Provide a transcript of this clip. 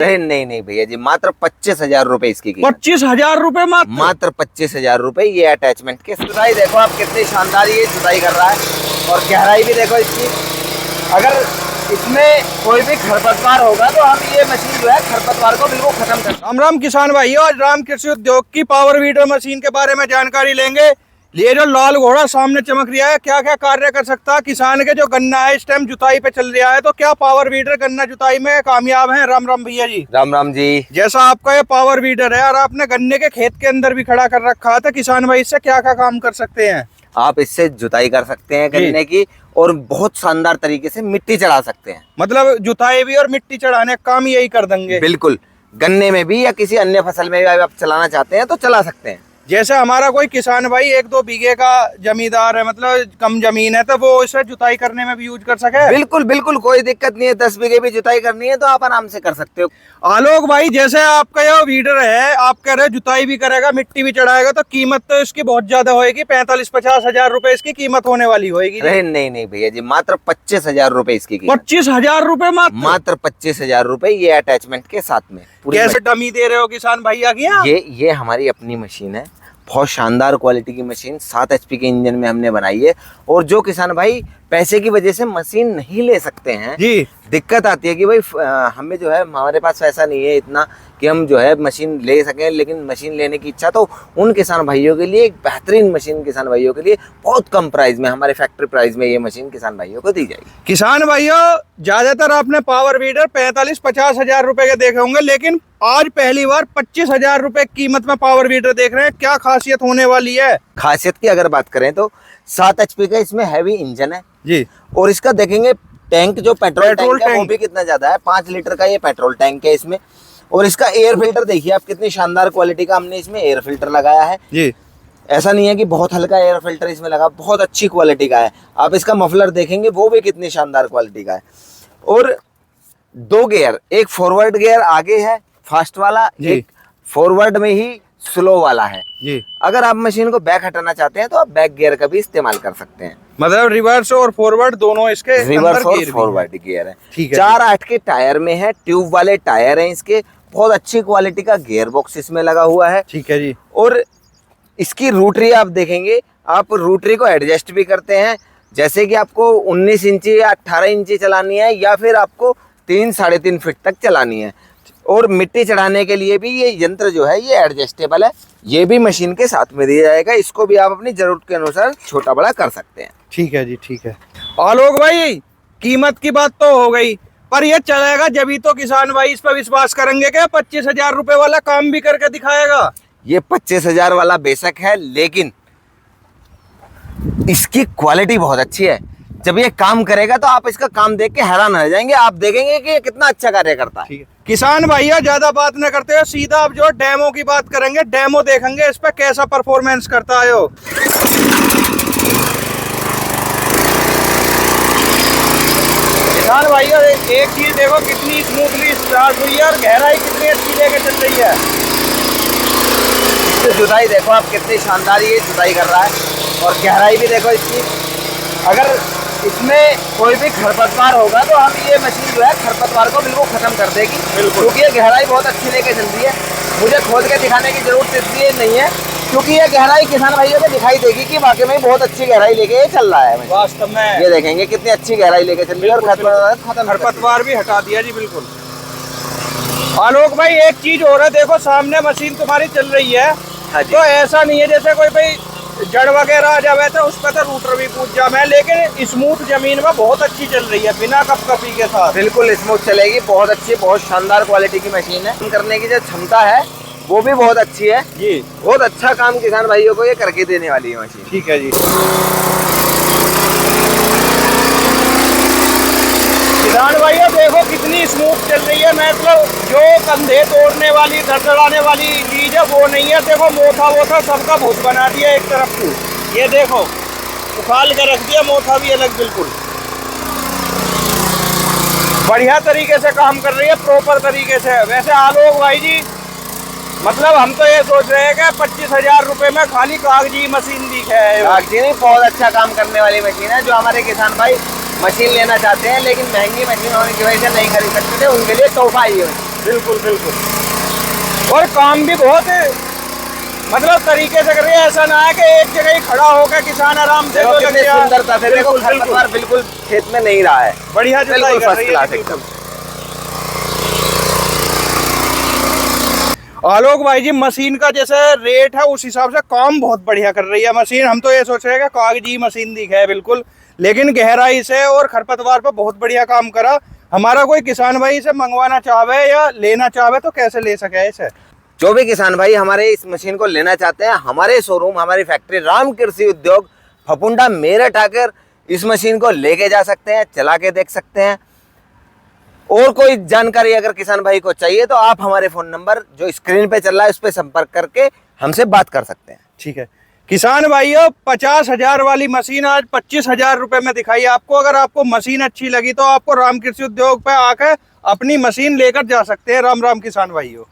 अरे नहीं नहीं भैया जी, मात्र 25,000 रुपए इसकी कीमत। 25,000 रुपए मात्र 25,000 रुपए ये अटैचमेंट के। जुताई देखो आप कितनी शानदार ये जुताई कर रहा है, और गहराई भी देखो इसकी। अगर इसमें कोई भी खरपतवार होगा तो हम ये मशीन जो है खरपतवार को बिल्कुल खत्म कर। राम राम किसान भाइयों, आज राम कृषि उद्योग की पावर वीडर मशीन के बारे में जानकारी लेंगे। ये जो लाल घोड़ा सामने चमक रहा है, क्या क्या कार्य कर सकता है। किसान के जो गन्ना है इस टाइम जुताई पे चल रहा है, तो क्या पावर वीडर गन्ना जुताई में कामयाब है। राम राम भैया जी। राम राम जी। जैसा आपका ये पावर वीडर है और आपने गन्ने के खेत के अंदर भी खड़ा कर रखा है, तो किसान भाई इससे क्या क्या काम कर सकते हैं। आप इससे जुताई कर सकते हैं गन्ने की, और बहुत शानदार तरीके से मिट्टी चढ़ा सकते हैं। मतलब जुताई भी और मिट्टी चढ़ाने का काम यही कर देंगे। बिल्कुल, गन्ने में भी या किसी अन्य फसल में भी आप चलाना चाहते हैं तो चला सकते हैं। जैसे हमारा कोई किसान भाई 1-2 बीघे का जमींदार है, मतलब कम जमीन है, तो वो इसे जुताई करने में भी यूज कर सके। बिल्कुल बिल्कुल, कोई दिक्कत नहीं है। 10 बीघे भी जुताई करनी है तो आप आराम से कर सकते हो। आलोक भाई, जैसे आपका यह वीडर है, आप कह रहे जुताई भी करेगा मिट्टी भी चढ़ाएगा, तो कीमत तो इसकी बहुत ज्यादा होगी। 45-50 हजार रुपए इसकी कीमत होने वाली होगी। अरे नहीं नहीं भैया जी, मात्र 25,000 रुपए इसकी कीमत। 25,000 रुपए मात्र 25,000 रुपए ये अटैचमेंट के साथ में। कैसे डमी दे रहे हो किसान भैया की। ये हमारी अपनी मशीन है, बहुत शानदार क्वालिटी की मशीन। 7 HP के इंजन में हमने बनाई है। और जो किसान भाई पैसे की वजह से मशीन नहीं ले सकते हैं जी, दिक्कत आती है कि भाई हमें जो है, हमारे पास पैसा नहीं है इतना कि हम जो है मशीन ले सकें, लेकिन मशीन लेने की इच्छा, तो उन किसान भाइयों के लिए एक बेहतरीन मशीन, किसान भाइयों के लिए बहुत कम प्राइस में, हमारे फैक्ट्री प्राइस में ये मशीन किसान भाइयों को दी जाएगी। किसान भाइयों, ज्यादातर आपने पावर वीडर 45-50 हजार रुपए के देखे होंगे, लेकिन आज पहली बार 25,000 रुपए कीमत में पावर वीडर देख रहे हैं। क्या खासियत होने वाली है। खासियत की अगर बात करें तो 7 HP का इसमें हैवी इंजन है जी, और इसका देखेंगे टैंक, जो पेट्रोल टैंक है वो भी कितना ज्यादा है। 5 लीटर का ये पेट्रोल टैंक है इसमें। और इसका एयर फिल्टर देखिए आप, कितनी शानदार क्वालिटी का हमने इसमें एयर फिल्टर लगाया है जी। ऐसा नहीं है कि बहुत हल्का एयर फिल्टर इसमें लगा, बहुत अच्छी क्वालिटी का है। आप इसका मफलर देखेंगे वो भी कितनी शानदार क्वालिटी का है। और 2 गियर, एक फॉरवर्ड गियर आगे है फास्ट वाला, एक फॉरवर्ड में ही स्लो वाला है जी। अगर आप मशीन को बैक हटाना चाहते हैं तो आप बैक गियर का भी इस्तेमाल कर सकते हैं। मतलब रिवर्स और फॉरवर्ड दोनों इसके रिवर्स और फॉरवर्ड गियर है। 4/8 के टायर में है, ट्यूब वाले टायर हैं इसके। बहुत अच्छी क्वालिटी का गियर बॉक्स इसमें लगा हुआ है। ठीक है जी। और इसकी रूटरी आप देखेंगे, आप रूटरी को एडजस्ट भी करते हैं, जैसे कि आपको 19 इंची या 18 इंची चलानी है, या फिर आपको 3-3.5 फीट तक चलानी है। और मिट्टी चढ़ाने के लिए भी ये यंत्र जो है ये एडजस्टेबल है, ये भी मशीन के साथ में दिया जाएगा। इसको भी आप अपनी जरूरत के अनुसार छोटा बड़ा कर सकते हैं। ठीक है जी, ठीक है। आलोक भाई, कीमत की बात तो हो गई, पर ये चलेगा जब ही तो किसान भाई इस पर विश्वास करेंगे कि 25,000 रुपए वाला काम भी करके दिखाएगा। ये 25,000 वाला बेशक है, लेकिन इसकी क्वालिटी बहुत अच्छी है। जब ये काम करेगा तो आप इसका काम देख के हैरान रह जाएंगे। आप देखेंगे कि ये कितना अच्छा कार्य करता है। किसान भैया, ज्यादा बात न करते हो, सीधा आप जो डेमो की बात करेंगे, डेमो देखेंगे इस पे कैसा परफॉर्मेंस करता है। किसान भैया, एक चीज देखो कितनी स्मूथली स्टार्ट हुई है और गहराई कितनी अच्छी लेके चल रही है। इसकी जुताई देखो आप, कितनी शानदार ये जुताई कर रहा है, और गहराई भी देखो इसकी। अगर इसमें कोई भी खरपतवार होगा तो हम ये मशीन जो है खरपतवार को बिल्कुल खत्म कर देगी। बिल्कुल, क्योंकि ये गहराई बहुत अच्छी लेके चल रही है। मुझे खोद के दिखाने की जरूरत इसलिए नहीं है, क्योंकि ये गहराई किसान भाइयों को दिखाई देगी कि वाकई में बहुत अच्छी गहराई लेके चल रहा है। वास्तव में ये देखेंगे कितनी अच्छी गहराई लेके चल रही है, और खरपतवार भी हटा दिया जी। बिल्कुल। आलोक भाई, एक चीज और है, देखो सामने मशीन तुम्हारी चल रही है, तो ऐसा नहीं है जैसे कोई भाई जड़ वगैरह आ जावे तो उस पर तो रूटर भी पूछ जावे, लेकिन स्मूथ जमीन में बहुत अच्छी चल रही है बिना कपकपी के साथ। बिल्कुल स्मूथ चलेगी, बहुत अच्छी, बहुत शानदार क्वालिटी की मशीन है। करने की जो क्षमता है वो भी बहुत अच्छी है जी। बहुत अच्छा काम किसान भाइयों को ये करके देने वाली है मशीन। ठीक है जी। किसान भाइयों, देखो कितनी स्मूथ चल रही है। मतलब जो कंधे तोड़ने वाली, धड़धड़ाने वाली चीज है वो नहीं है। देखो मोथा वोथा सबका भूत बना दिया एक तरफ को। ये देखो उखाल कर रख दिया, मोथा भी अलग। बिल्कुल बढ़िया तरीके से काम कर रही है, प्रॉपर तरीके से। वैसे आलोक भाई जी, मतलब हम तो ये सोच रहे हैं कि 25,000 रुपए में खाली कागजी मशीन दिखे है। कागजी नहीं, बहुत अच्छा काम करने वाली मशीन है। जो हमारे किसान भाई मशीन लेना चाहते हैं लेकिन महंगी मशीन होने की वजह से नहीं खरीद सकते थे, उनके लिए तोहफा ही है। बिल्कुल बिल्कुल। और काम भी बहुत मतलब तरीके से कर रही है, ऐसा ना है कि एक जगह ही खड़ा होकर किसान आराम से देखो कितने सुंदरता से, देखो खरपतवार बिल्कुल खेत में नहीं रहा है, बढ़िया जुताई कर रही है एकदम। आलोक भाई जी, मशीन का जैसे रेट है उस हिसाब से काम बहुत बढ़िया कर रही है मशीन। हम तो ये सोच रहे हैं कि कागजी मशीन दिखे है बिल्कुल, लेकिन गहराई से और खरपतवार पर बहुत बढ़िया काम करा। हमारा कोई किसान भाई इसे मंगवाना चाहे या लेना चाहे तो कैसे ले सके इसे? जो भी किसान भाई हमारे इस मशीन को लेना चाहते हैं, हमारे शोरूम, हमारी फैक्ट्री राम कृषि उद्योग फपुंडा मेरठ आकर इस मशीन को लेके जा सकते हैं, चला के देख सकते हैं। और कोई जानकारी अगर किसान भाई को चाहिए तो आप हमारे फोन नंबर जो स्क्रीन पे चल रहा है उस पर संपर्क करके हमसे बात कर सकते हैं। ठीक है किसान भाइयों, 50,000 वाली मशीन आज 25,000 रुपए में दिखाई आपको। अगर आपको मशीन अच्छी लगी तो आपको राम कृषि उद्योग पे आकर अपनी मशीन लेकर जा सकते हैं। राम राम किसान भाइयों।